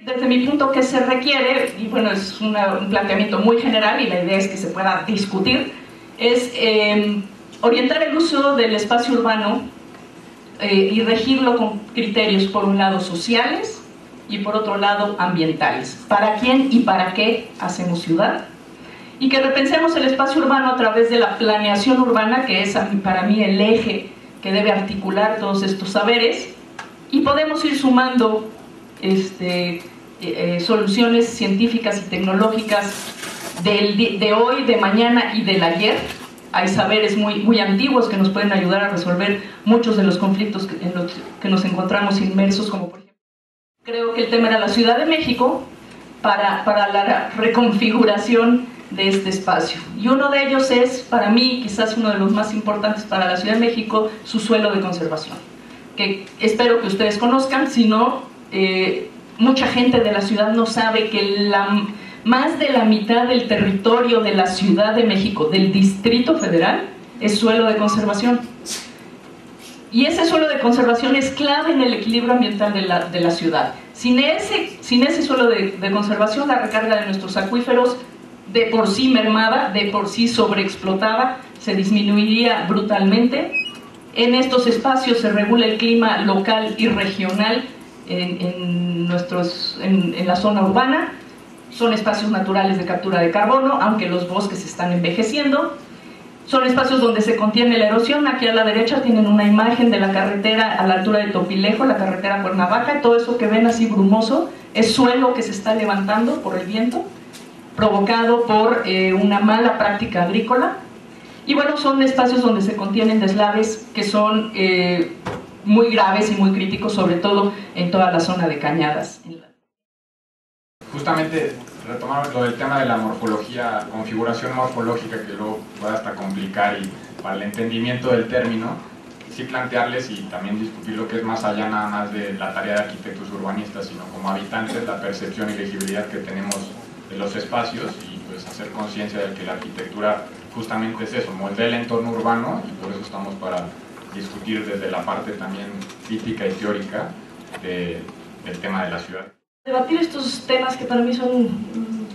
Desde mi punto, ¿qué se requiere? Y bueno, es un planteamiento muy general y la idea es que se pueda discutir, es orientar el uso del espacio urbano y regirlo con criterios, por un lado, sociales y por otro lado, ambientales. ¿Para quién y para qué hacemos ciudad? Y que repensemos el espacio urbano a través de la planeación urbana, que es para mí el eje que debe articular todos estos saberes, y podemos ir sumando soluciones científicas y tecnológicas de hoy, de mañana y del ayer. Hay saberes muy antiguos que nos pueden ayudar a resolver muchos de los conflictos en los que nos encontramos inmersos, como por ejemplo, creo que el tema era la Ciudad de México para la reconfiguración de este espacio. Y uno de ellos es, para mí, quizás uno de los más importantes para la Ciudad de México, su suelo de conservación, que espero que ustedes conozcan. Si no, mucha gente de la ciudad no sabe que más de la mitad del territorio de la Ciudad de México, del Distrito Federal, es suelo de conservación. Y ese suelo de conservación es clave en el equilibrio ambiental de la ciudad. Sin ese suelo de conservación, la recarga de nuestros acuíferos, de por sí mermada, de por sí sobreexplotada, se disminuiría brutalmente. En estos espacios se regula el clima local y regional en la zona urbana. Son espacios naturales de captura de carbono, aunque los bosques están envejeciendo. Son espacios donde se contiene la erosión. Aquí a la derecha tienen una imagen de la carretera a la altura de Topilejo, la carretera Cuernavaca. Todo eso que ven así brumoso es suelo que se está levantando por el viento, provocado por una mala práctica agrícola. Y bueno, son espacios donde se contienen deslaves que son muy graves y muy críticos, sobre todo en toda la zona de Cañadas. Justamente retomamos lo del tema de la morfología, configuración morfológica, que luego puede hasta complicar, y para el entendimiento del término, sí plantearles y también discutir lo que es más allá nada más de la tarea de arquitectos urbanistas, sino como habitantes, la percepción y legibilidad que tenemos de los espacios, y pues hacer conciencia de que la arquitectura justamente es eso, moldea el entorno urbano, y por eso estamos para discutir desde la parte también crítica y teórica del tema de la ciudad. Debatir estos temas que para mí son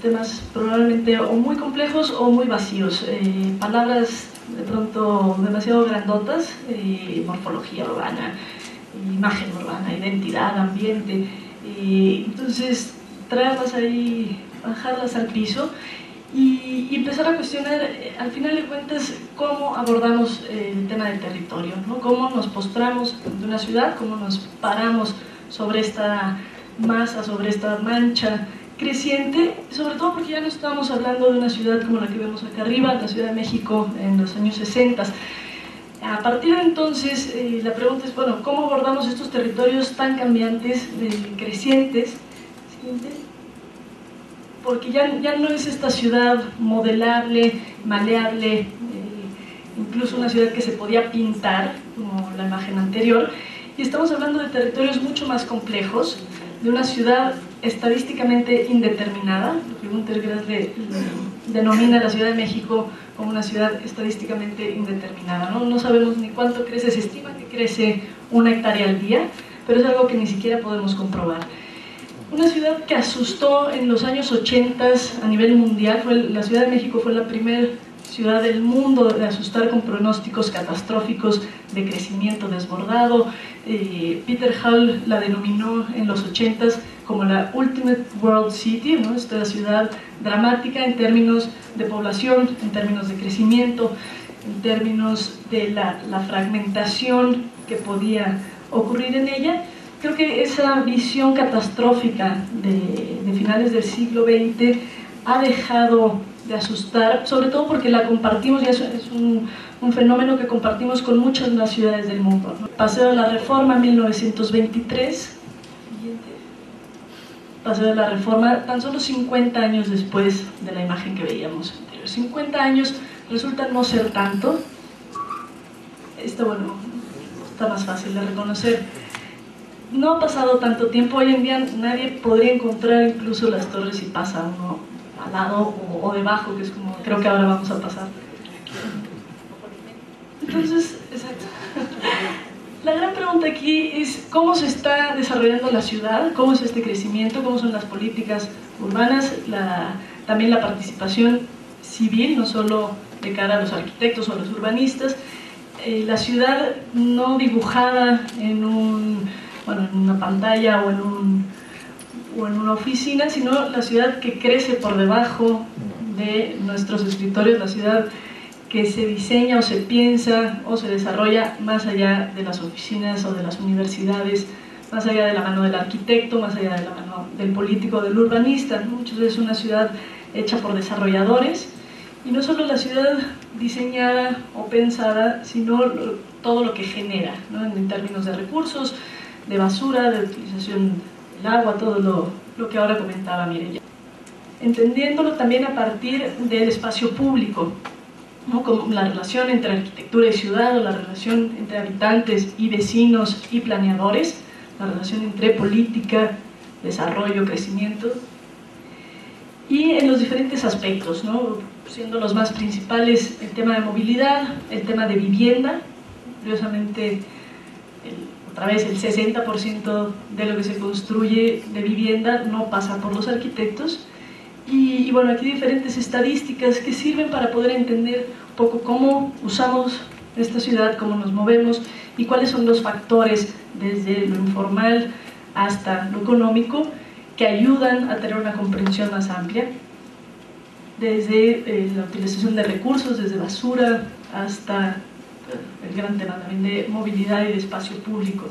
temas probablemente o muy complejos o muy vacíos, palabras de pronto demasiado grandotas, morfología urbana, imagen urbana, identidad, ambiente, entonces traerlas ahí, bajarlas al piso y empezar a cuestionar, al final de cuentas, cómo abordamos el tema del territorio, ¿no? Cómo nos postramos de una ciudad, cómo nos paramos sobre esta masa, sobre esta mancha creciente, sobre todo porque ya no estamos hablando de una ciudad como la que vemos acá arriba, la Ciudad de México en los años 60. A partir de entonces, la pregunta es, bueno, ¿cómo abordamos estos territorios tan cambiantes, crecientes? Porque ya no es esta ciudad modelable, maleable, incluso una ciudad que se podía pintar, como la imagen anterior, y estamos hablando de territorios mucho más complejos, de una ciudad estadísticamente indeterminada. Lo que Günter Grass denomina la Ciudad de México como una ciudad estadísticamente indeterminada, ¿no? No sabemos ni cuánto crece, se estima que crece 1 hectárea al día, pero es algo que ni siquiera podemos comprobar. Una ciudad que asustó en los años 80 a nivel mundial, la Ciudad de México fue la primera ciudad del mundo de asustar con pronósticos catastróficos de crecimiento desbordado. Peter Hall la denominó en los 80s como la Ultimate World City, ¿no? Esta ciudad dramática en términos de población, en términos de crecimiento, en términos de la fragmentación que podía ocurrir en ella. Creo que esa visión catastrófica de finales del siglo XX ha dejado de asustar, sobre todo porque la compartimos, y eso es un fenómeno que compartimos con muchas de las ciudades del mundo, ¿no? Paseo de la Reforma, 1923, Paseo de la Reforma, tan solo 50 años después de la imagen que veíamos anterior. 50 años resulta no ser tanto. Bueno, está más fácil de reconocer. No ha pasado tanto tiempo, hoy en día nadie podría encontrar incluso las torres si pasa uno al lado o debajo, que es como creo que ahora vamos a pasar. Entonces, exacto. La gran pregunta aquí es cómo se está desarrollando la ciudad, cómo es este crecimiento, cómo son las políticas urbanas, también la participación civil, no solo de cara a los arquitectos o a los urbanistas, la ciudad no dibujada en una pantalla o en una oficina, sino la ciudad que crece por debajo de nuestros escritorios, la ciudad que se diseña o se piensa o se desarrolla más allá de las oficinas o de las universidades, más allá de la mano del arquitecto, más allá de la mano del político, del urbanista, ¿no? Muchas veces una ciudad hecha por desarrolladores, y no solo la ciudad diseñada o pensada, sino todo lo que genera, ¿no? En términos de recursos, de basura, de utilización del agua, todo lo que ahora comentaba Mireya. Entendiéndolo también a partir del espacio público, ¿no? Como la relación entre arquitectura y ciudad, o la relación entre habitantes y vecinos y planeadores, la relación entre política, desarrollo, crecimiento, y en los diferentes aspectos, ¿no? Siendo los más principales el tema de movilidad, el tema de vivienda. Curiosamente, otra vez el 60% de lo que se construye de vivienda no pasa por los arquitectos. Y bueno, aquí hay diferentes estadísticas que sirven para poder entender un poco cómo usamos esta ciudad, cómo nos movemos y cuáles son los factores, desde lo informal hasta lo económico, que ayudan a tener una comprensión más amplia, desde la utilización de recursos, desde basura hasta el gran tema también de movilidad y de espacio público.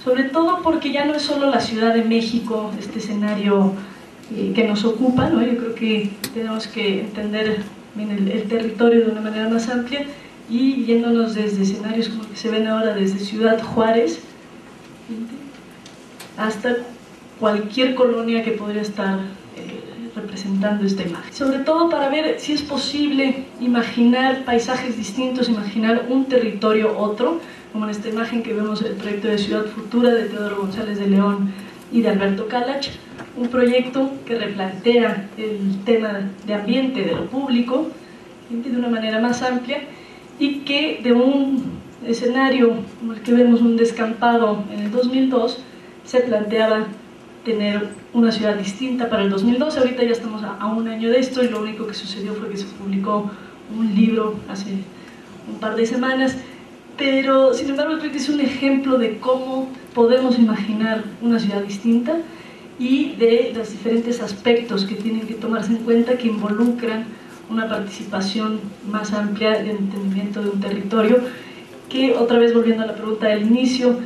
Sobre todo porque ya no es solo la Ciudad de México este escenario que nos ocupa, ¿no? Yo creo que tenemos que entender el territorio de una manera más amplia, y yéndonos desde escenarios como que se ven ahora desde Ciudad Juárez hasta cualquier colonia que podría estar representando esta imagen. Sobre todo para ver si es posible imaginar paisajes distintos, imaginar un territorio otro, como en esta imagen que vemos el proyecto de Ciudad Futura de Teodoro González de León y de Alberto Kalach, un proyecto que replantea el tema de ambiente, de lo público, de una manera más amplia, y que de un escenario como el que vemos, un descampado en el 2002, se planteaba tener una ciudad distinta para el 2012. Ahorita ya estamos a un año de esto, y lo único que sucedió fue que se publicó un libro hace un par de semanas, pero sin embargo creo que es un ejemplo de cómo podemos imaginar una ciudad distinta y de los diferentes aspectos que tienen que tomarse en cuenta, que involucran una participación más amplia de entendimiento de un territorio, que, otra vez volviendo a la pregunta del inicio,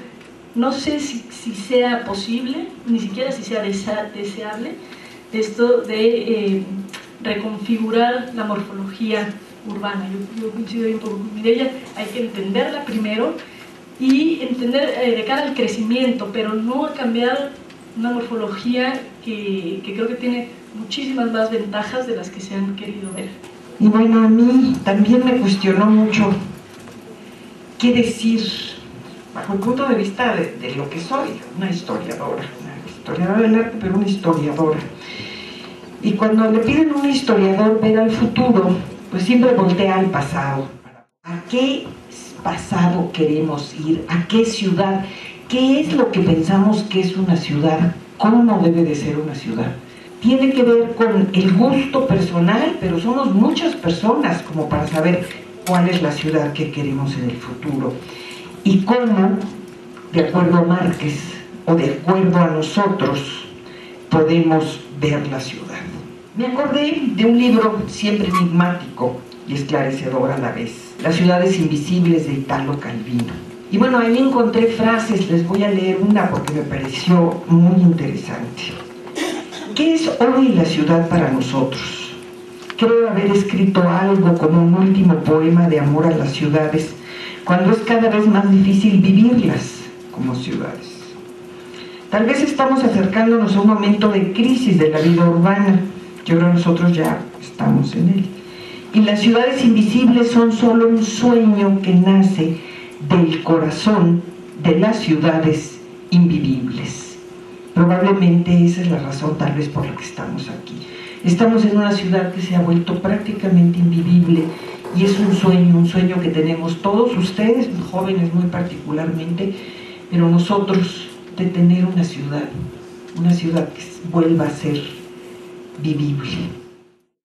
no sé si sea posible, ni siquiera si sea deseable, esto de reconfigurar la morfología urbana. Yo coincido un poco con Mireya, hay que entenderla primero y entender de cara al crecimiento, pero no a cambiar una morfología que creo que tiene muchísimas más ventajas de las que se han querido ver. Y bueno, a mí también me cuestionó mucho qué decir bajo el punto de vista de lo que soy, una historiadora del arte, pero una historiadora. Y cuando le piden a un historiador ver al futuro, pues siempre voltea al pasado. ¿A qué pasado queremos ir? ¿A qué ciudad? ¿Qué es lo que pensamos que es una ciudad? ¿Cómo debe de ser una ciudad? Tiene que ver con el gusto personal, pero somos muchas personas como para saber cuál es la ciudad que queremos en el futuro. Y cómo, de acuerdo a Márquez, o de acuerdo a nosotros, podemos ver la ciudad. Me acordé de un libro siempre enigmático y esclarecedor a la vez, Las ciudades invisibles, de Italo Calvino. Y bueno, ahí encontré frases, les voy a leer una porque me pareció muy interesante. ¿Qué es hoy la ciudad para nosotros? Creo haber escrito algo como un último poema de amor a las ciudades, cuando es cada vez más difícil vivirlas como ciudades. Tal vez estamos acercándonos a un momento de crisis de la vida urbana. Yo creo que nosotros ya estamos en él. Y las ciudades invisibles son solo un sueño que nace del corazón de las ciudades invivibles. Probablemente esa es la razón, tal vez, por la que estamos aquí. Estamos en una ciudad que se ha vuelto prácticamente invivible Y es un sueño que tenemos todos ustedes, jóvenes muy particularmente, pero nosotros, de tener una ciudad que vuelva a ser vivible.